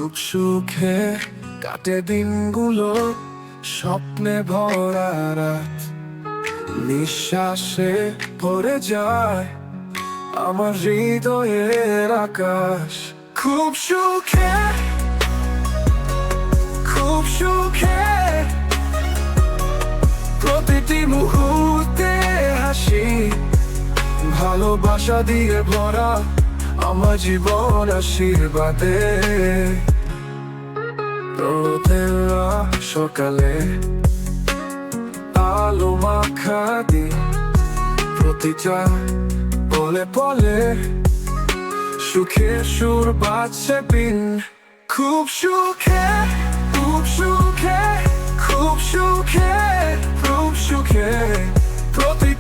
খুব সুখে কাটে দিনগুলো, স্বপ্নে ভরা রাত, নিঃশ্বাসে ভরে যায় আমার হৃদয়ের আকাশ। খুব সুখে, খুব সুখে, প্রতিটি মুহূর্তে হাসি, ভালোবাসা দিয়ে ভরা আমার জীবন আশীর্বাদে। রোদের সকালে আলো মাখা দিন, প্রতিটা বলে বলে সুখের সুর বাজছে বিন। খুব সুখে, খুব সুখে, খুব সুখে, খুব সুখে, প্রতিটি